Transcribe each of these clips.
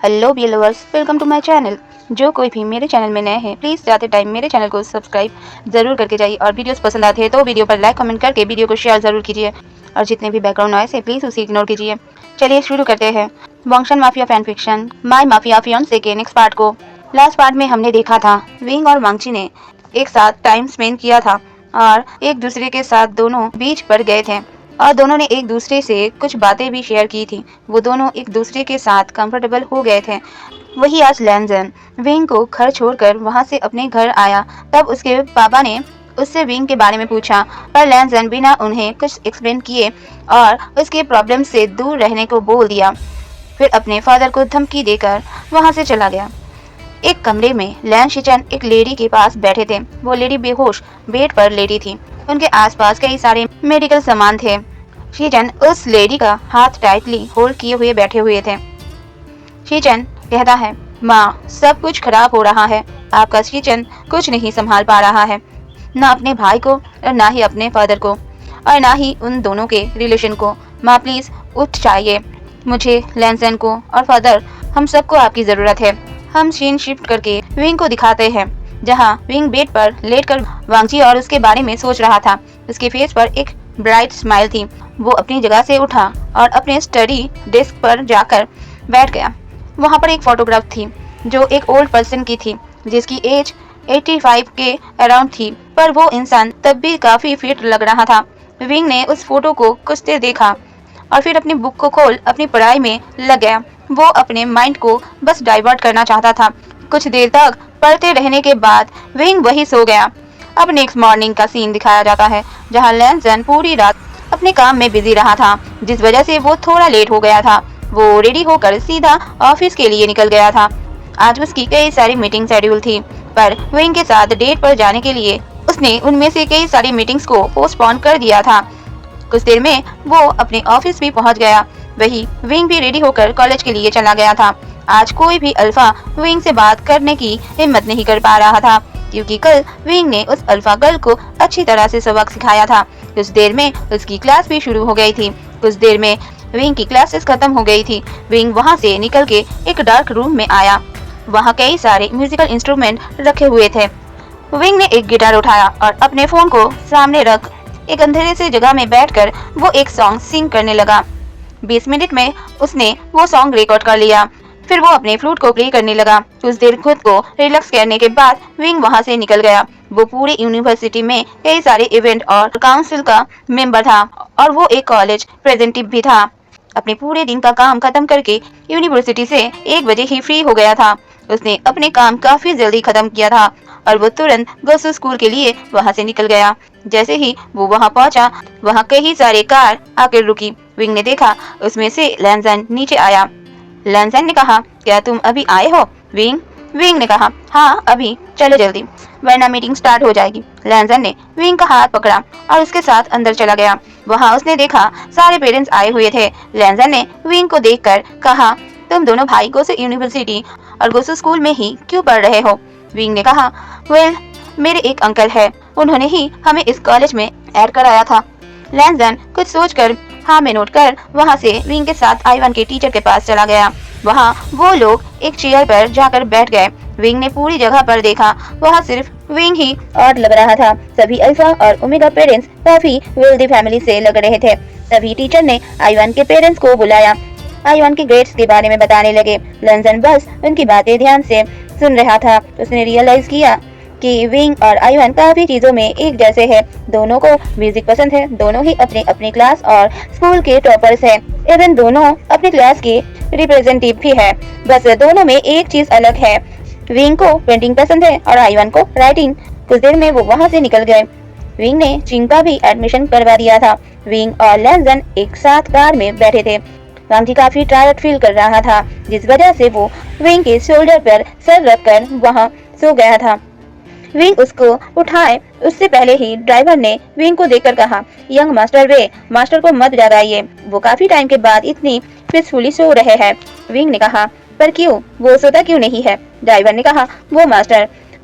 Hello viewers, welcome to my channel. जो कोई भी मेरे चैनल में नए हैं, प्लीज़ जाते टाइम मेरे चैनल को सब्सक्राइब ज़रूर करके जाइए और वीडियोस पसंद आते हैं तो वीडियो पर लाइक कमेंट करके वीडियो को शेयर ज़रूर कीजिए और जितने भी बैकग्राउंड नॉइस है प्लीज़ उसे इग्नोर कीजिए। चलिए शुरू करते हैं बॉन्गशन माफिया फैन फिक्शन माई माफिया फियांसे के नेक्स्ट पार्ट को। लास्ट पार्ट में हमने देखा था विंग और वांगची ने एक साथ टाइम स्पेंड किया था और एक दूसरे के साथ दोनों बीच पर गए थे और दोनों ने एक दूसरे से कुछ बातें भी शेयर की थी। वो दोनों एक दूसरे के साथ कंफर्टेबल हो गए थे। वही आज लैनजन विंग को घर छोड़कर वहां से अपने घर आया। तब उसके पापा ने उससे विंग के बारे में पूछा, पर लैनजन बिना उन्हें कुछ एक्सप्लेन किए और उसके प्रॉब्लम से दूर रहने को बोल दिया। फिर अपने फादर को धमकी देकर वहां से चला गया। एक कमरे में लैन शिचन एक लेडी के पास बैठे थे। वो लेडी बेहोश बेड पर लेटी थी। उनके आसपास कई सारे मेडिकल सामान थे। शिचन उस लेडी का हाथ टाइटली होल्ड किए हुए बैठे हुए थे। शिचन कहता है, माँ सब कुछ खराब हो रहा है। आपका शिचन कुछ नहीं संभाल पा रहा है, ना अपने भाई को और ना ही अपने फादर को और ना ही उन दोनों के रिलेशन को। माँ प्लीज उठ जाइए। मुझे लैनसन को और फादर हम सबको आपकी जरूरत है। हम सीन शिफ्ट करके विंग को दिखाते हैं जहाँ विंग बेड पर लेटकर वांगची और उसके बारे में सोच रहा था। उसके फेस पर एक ब्राइट स्माइल थी। वो अपनी जगह से उठा और अपने स्टडी डेस्क पर जाकर बैठ गया। वहाँ पर एक फोटोग्राफ थी जो एक ओल्ड पर्सन की थी जिसकी एज 85 के अराउंड थी, पर वो इंसान तब भी काफी फिट लग रहा था। विंग ने उस फोटो को कुछ देर देखा और फिर अपनी बुक को खोल अपनी पढ़ाई में लग गया। वो अपने माइंड को बस डाइवर्ट करना चाहता था। कुछ देर तक पढ़ते रहने के बाद विंग वही सो गया। अब नेक्स्ट मॉर्निंग का सीन दिखाया जाता है जहाँ लैनसन पूरी रात अपने काम में बिजी रहा था, जिस वजह से वो थोड़ा लेट हो गया था। वो रेडी होकर सीधा ऑफिस के लिए निकल गया था। आज उसकी कई सारी मीटिंग शेड्यूल थी, पर विंग के साथ डेट पर जाने के लिए उसने उनमें से कई सारी मीटिंग्स को पोस्टपोन कर दिया था। कुछ देर में वो अपने ऑफिस भी पहुंच गया। वही विंग भी रेडी होकर कॉलेज के लिए चला गया था। आज कोई भी अल्फा विंग से बात करने की हिम्मत नहीं कर पा रहा था, क्योंकि कल विंग ने उस अल्फा गर्ल को अच्छी तरह से सबक सिखाया था। कुछ देर में उसकी क्लास भी शुरू हो गई थी। कुछ देर में विंग की क्लासेस खत्म हो गई थी। विंग वहां से निकल के एक डार्क रूम में आया। वहां कई सारे म्यूजिकल इंस्ट्रूमेंट रखे हुए थे। विंग ने एक गिटार उठाया और अपने फोन को सामने रख एक अंधेरे से जगह में बैठकर वो एक सॉन्ग सिंग करने लगा। 20 मिनट में उसने वो सॉन्ग रिकॉर्ड कर लिया। फिर वो अपने फ्लूट को प्ले करने लगा। कुछ देर खुद को रिलैक्स करने के बाद विंग वहां से निकल गया। वो पूरी यूनिवर्सिटी में कई सारे इवेंट और काउंसिल का मेंबर था और वो एक कॉलेज प्रेजेंटेटिव भी था। अपने पूरे दिन का काम खत्म करके यूनिवर्सिटी से 1 बजे ही फ्री हो गया था। उसने अपने काम काफी जल्दी खत्म किया था और वो तुरंत गर्ल्स स्कूल के लिए वहां से निकल गया। जैसे ही वो वहां पहुंचा, वहां कई सारे कार आकर रुकी। विंग ने देखा उसमें से लैनसन नीचे आया। लैनसन ने कहा, क्या तुम अभी आए हो विंग? विंग ने कहा, हाँ अभी, चलो जल्दी वरना मीटिंग स्टार्ट हो जाएगी। लैनसन ने विंग का हाथ पकड़ा और उसके साथ अंदर चला गया। वहाँ उसने देखा सारे पेरेंट्स आए हुए थे। लैनसन ने विंग को देखकर कहा, तुम दोनों भाई गोसु यूनिवर्सिटी और गोसु स्कूल में ही क्यों पढ़ रहे हो? विंग ने कहा, वेल मेरे एक अंकल है, उन्होंने ही हमें इस कॉलेज में ऐड कराया था। लैनसन कुछ सोचकर हाँ में नोट कर वहाँ से विंग के साथ आईवन के टीचर के पास चला गया। वहाँ वो लोग एक चेयर पर जाकर बैठ गए। विंग ने पूरी जगह पर देखा, वहाँ सिर्फ विंग ही ऑड लग रहा था। सभी अल्फा और ओमेगा पेरेंट्स काफी वेल्दी फैमिली से लग रहे थे। तभी टीचर ने आईवन के पेरेंट्स को बुलाया। आईवन के ग्रेड्स के बारे में बताने लगे। लैनसन बस उनकी बातें ध्यान से सुन रहा था। उसने रियलाइज किया कि विंग और आईवन काफी चीजों में एक जैसे हैं। दोनों को म्यूजिक पसंद है, दोनों ही अपने अपने क्लास और स्कूल के टॉपर्स हैं। इवन दोनों अपनी क्लास के रिप्रेजेंटेटिव भी है। बस दोनों में एक चीज अलग है, विंग को पेंटिंग पसंद है और आईवन को राइटिंग। कुछ देर में वो वहाँ से निकल गए। विंग ने चिंग का भी एडमिशन करवा दिया था। विंग और लैनसन एक साथ कार में बैठे थे। वांगची काफी टायर्ड फील कर रहा था, जिस वजह से वो विंग के शोल्डर पर सर रखकर वहाँ सो गया था। विंग उसको उठाए उससे पहले ही ड्राइवर ने विंग को देखकर कहा, यंग मास्टर वे, मास्टर को मत जगाइए, वो काफी टाइम के बाद इतनी पीसफुली सो रहे हैं। विंग ने कहा, पर क्यों, वो सोता क्यों नहीं है? ड्राइवर ने कहा, वो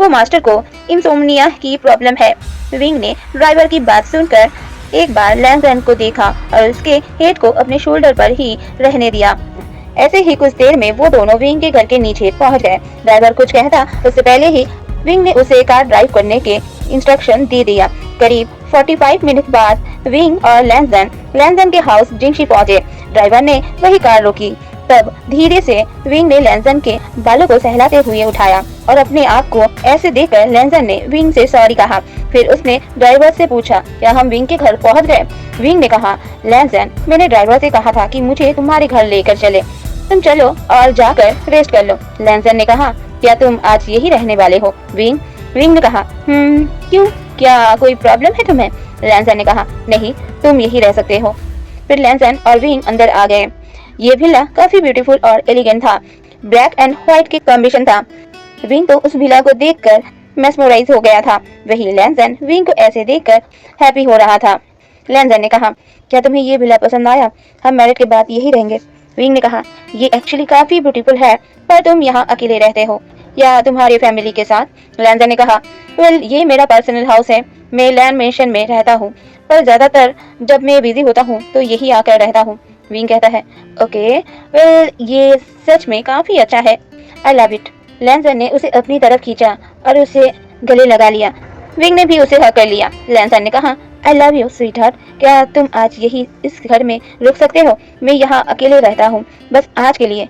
मास्टर को इंसोम्निया की प्रॉब्लम है। विंग ने ड्राइवर की बात सुनकर एक बार लैनसन को देखा और उसके हेड को अपने शोल्डर पर ही रहने दिया। ऐसे ही कुछ देर में वो दोनों विंग के घर के नीचे पहुंच गए। ड्राइवर कुछ कहता उससे पहले ही विंग ने उसे कार ड्राइव करने के इंस्ट्रक्शन दे दिया। करीब 45 मिनट बाद विंग और लैंसन के हाउस जिंगशी पहुंचे। ड्राइवर ने वही कार रोकी। तब धीरे से विंग ने लैंसन के बालों को सहलाते हुए उठाया और अपने आप को ऐसे देखकर लैंसन ने विंग से सॉरी कहा। फिर उसने ड्राइवर से पूछा, क्या हम विंग के घर पहुंच गए? विंग ने कहा, लैंसन, मैंने ड्राइवर से कहा था कि मुझे तुम्हारे घर लेकर चले, तुम चलो और जाकर रेस्ट कर लो। लैंसन ने कहा, क्या तुम आज यही रहने वाले हो? विंग ने कहा, क्यों, क्या कोई प्रॉब्लम है तुम्हें? लैंसन ने कहा, नहीं, तुम यही रह सकते हो। फिर लैंसन और विंग अंदर आ गए। ये विला काफी ब्यूटीफुल और एलिगेंट था। ब्लैक एंड व्हाइट के कॉम्बिनेशन था। विंग तो उस विला को देखकर मेस्मराइज हो गया था। वही लैंसन विंग को ऐसे देखकर हैप्पी हो रहा था। लैंसन ने कहा, क्या तुम्हें ये विला पसंद आया? हम मैरिज के बाद यही रहेंगे। विंग ने कहा, ये एक्चुअली काफी ब्यूटीफुल है, पर तुम यहाँ अकेले रहते हो या तुम्हारी फैमिली के साथ? लैंसन ने कहा, वेल, ये मेरा पर्सनल हाउस है। मैं लैंड मेंशन में रहता हूँ, पर ज्यादातर जब मैं बिजी होता हूँ तो यही आकर रहता हूँ। विंग कहता है, ओके, वेल, ये सच में काफी अच्छा है। I love it. लैंसन ने उसे अपनी तरफ खींचा और उसे गले लगा लिया। विंग ने भी उसे हक कर लिया। लैंसन ने कहा, आई लव यू स्वीटहार्ट, क्या तुम आज यही इस घर में रुक सकते हो? मैं यहाँ अकेले रहता हूँ, बस आज के लिए।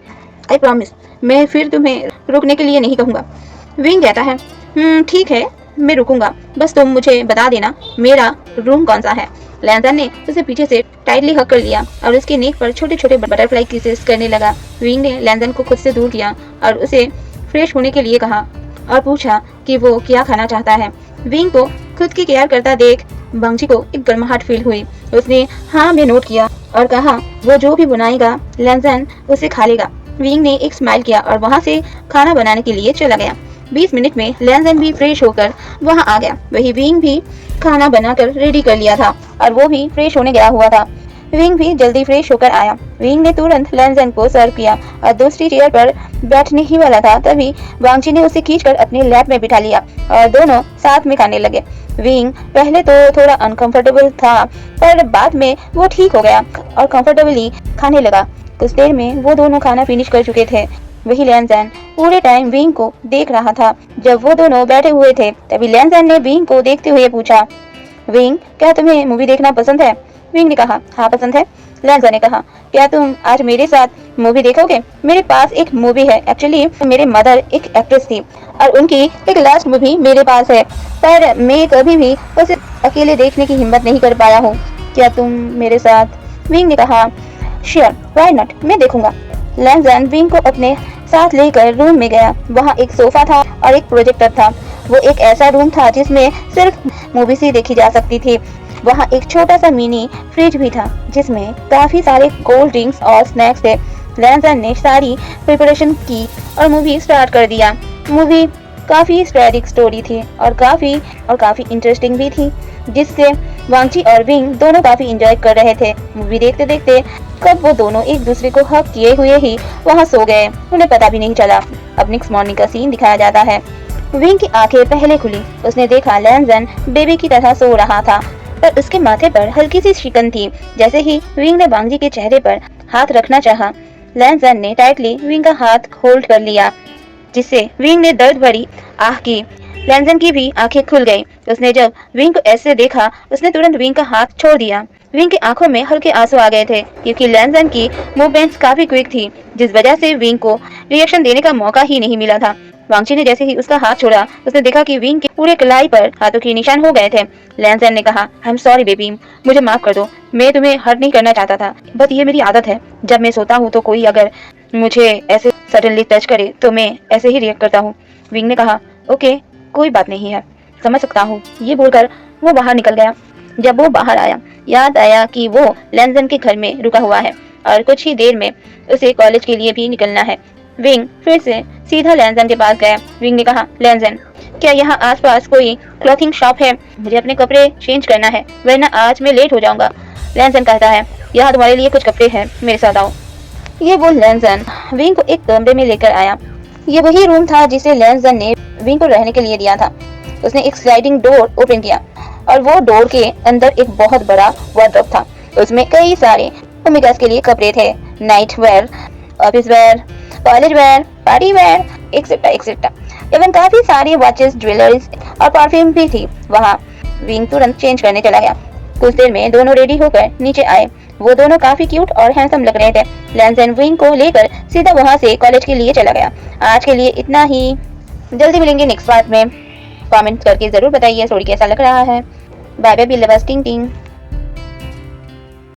आई प्रॉमिस, मैं फिर तुम्हें रुकने के लिए नहीं कहूँगा। विंग कहता है, ठीक है, मैं रुकूंगा, बस तुम मुझे बता देना मेरा रूम कौन सा है। लैंसन ने उसे पीछे से टाइटली हक कर लिया और उसके नेक पर छोटे छोटे बटरफ्लाई किसेस करने लगा। विंग ने लैंसन को खुद से दूर किया और उसे फ्रेश होने के लिए कहा और पूछा कि वो क्या खाना चाहता है। विंग को खुद की केयर करता देख बांगची को एक गर्माहट फील हुई। उसने हाँ में नोट किया और कहा, वो जो भी बनाएगा लैंसन उसे खा लेगा। विंग ने एक स्माइल किया और वहाँ से खाना बनाने के लिए चला गया। 20 मिनट में लैंसन भी फ्रेश होकर वहाँ आ गया। वही विंग भी खाना बनाकर रेडी कर लिया था और वो भी फ्रेश होने गया हुआ था। विंग भी जल्दी फ्रेश होकर आया। विंग ने तुरंत लैंसन को सर्व किया और दूसरी चेयर पर बैठने ही वाला था, तभी बांगची ने उसे खींचकर अपने लैप में बिठा लिया और दोनों साथ में खाने लगे। विंग पहले तो थोड़ा अनकंफर्टेबल था, पर बाद में वो ठीक हो गया और कंफर्टेबली खाने लगा। कुछ देर में वो दोनों खाना फिनिश कर चुके थे। वही लैंसन पूरे टाइम विंग को देख रहा था। जब वो दोनों बैठे हुए थे तभी लैंसन ने विंग को देखते हुए पूछा, विंग, क्या तुम्हें मूवी देखना पसंद है? विंग ने कहा, हाँ पसंद है। लैंसन ने कहा, क्या तुम आज मेरे साथ मूवी देखोगे? मेरे पास एक मूवी है। एक्चुअली मेरे मदर एक एक्ट्रेस थी और उनकी एक लास्ट मूवी मेरे पास है, पर मैं कभी भी उसे अकेले देखने की हिम्मत नहीं कर पाया हूँ। क्या तुम मेरे साथ? विंग ने कहा, श्योर, व्हाई नॉट, मैं देखूंगा। लैंसन विंग को अपने साथ लेकर रूम में गया। वहाँ एक सोफा था और एक प्रोजेक्टर था। वो एक ऐसा रूम था जिसमें सिर्फ मूवीज ही देखी जा सकती थी। वहाँ एक छोटा सा मिनी फ्रिज भी था जिसमें काफी सारे कोल्ड ड्रिंक्स और स्नैक्स थे। लैंसन ने सारी प्रिपरेशन की और मूवी स्टार्ट कर दिया। मूवी काफी स्टैटिक स्टोरी थी और काफी इंटरेस्टिंग भी थी, जिससे वांगची और विंग दोनों काफी एंजॉय कर रहे थे। मूवी देखते देखते कब वो दोनों एक दूसरे को हक किए हुए ही वहाँ सो गए, उन्हें पता भी नहीं चला। अब नेक्स्ट मॉर्निंग का सीन दिखाया जाता है। विंग की आंखें पहले खुली। उसने देखा लैंसन बेबी की तरह सो रहा था, पर उसके माथे पर हल्की सी शिकन थी। जैसे ही विंग ने वांगची के चेहरे पर हाथ रखना चाहा, लैंसन ने टाइटली विंग का हाथ होल्ड कर लिया, जिससे विंग ने दर्द भरी आह की। लैंसन की भी आंखें खुल गई। उसने जब विंग को ऐसे देखा, उसने तुरंत विंग का हाथ छोड़ दिया। विंग की आंखों में हल्के आंसू आ गए थे, क्योंकि लैंसन की मूवमेंट्स काफी क्विक थी, जिस वजह से विंग को रिएक्शन देने का मौका ही नहीं मिला था। वांगची ने जैसे ही उसका हाथ छोड़ा, उसने देखा कि विंग के पूरे कलाई पर हाथों के निशान हो गए थे। लैंसन ने कहा, आई एम सॉरी बेबी, मुझे माफ कर दो, मैं तुम्हें हर्ट नहीं करना चाहता था, बट ये मेरी आदत है। जब मैं सोता हूँ तो कोई अगर मुझे ऐसे सडनली टच करे तो मैं ऐसे ही रिएक्ट करता हूँ। विंग ने कहा, ओके, कोई बात नहीं है, समझ सकता हूँ। ये बोलकर वो बाहर निकल गया। जब वो बाहर आया, याद आया कि वो लैंसन के घर में रुका हुआ है और कुछ ही देर में उसे कॉलेज के लिए भी निकलना है। विंग फिर से सीधा लैंसन के पास गया। विंग ने कहा, लैंसन, क्या यहाँ आसपास कोई क्लॉथिंग शॉप है? मुझे अपने कपड़े चेंज करना है, वरना आज मैं लेट हो जाऊंगा। लैंसन कहता है, यहाँ तुम्हारे लिए कुछ कपड़े हैं, मेरे साथ आओ। ये बोल लैंसन विंग को एक कमरे में लेकर आया। ये वही रूम था जिसे लैंसन ने विंग को रहने के लिए दिया था। उसने एक स्लाइडिंग डोर ओपन किया और वो डोर के अंदर एक बहुत बड़ा वार्डरोब था। उसमें कई सारे ओमेगास के लिए कपड़े थे, night wear office wear, college wear, party wear, etcetera etcetera. Even काफी सारी वॉचेस, ज्वेलरीज और परफ्यूम भी थी वहाँ। विंग तुरंत चेंज करने चला गया। कुछ देर में दोनों रेडी होकर नीचे आए। वो दोनों काफी क्यूट और हैंडसम लग रहे थे। लैंसन विंग को लेकर सीधा वहाँ से कॉलेज के लिए चला गया। आज के लिए इतना ही। जल्दी मिलेंगे नेक्स्ट पार्ट में। कमेंट करके जरूर बताइए स्टोरी कैसा लग रहा है। बाय बाय, बिल्ला बस टिंग टिंग।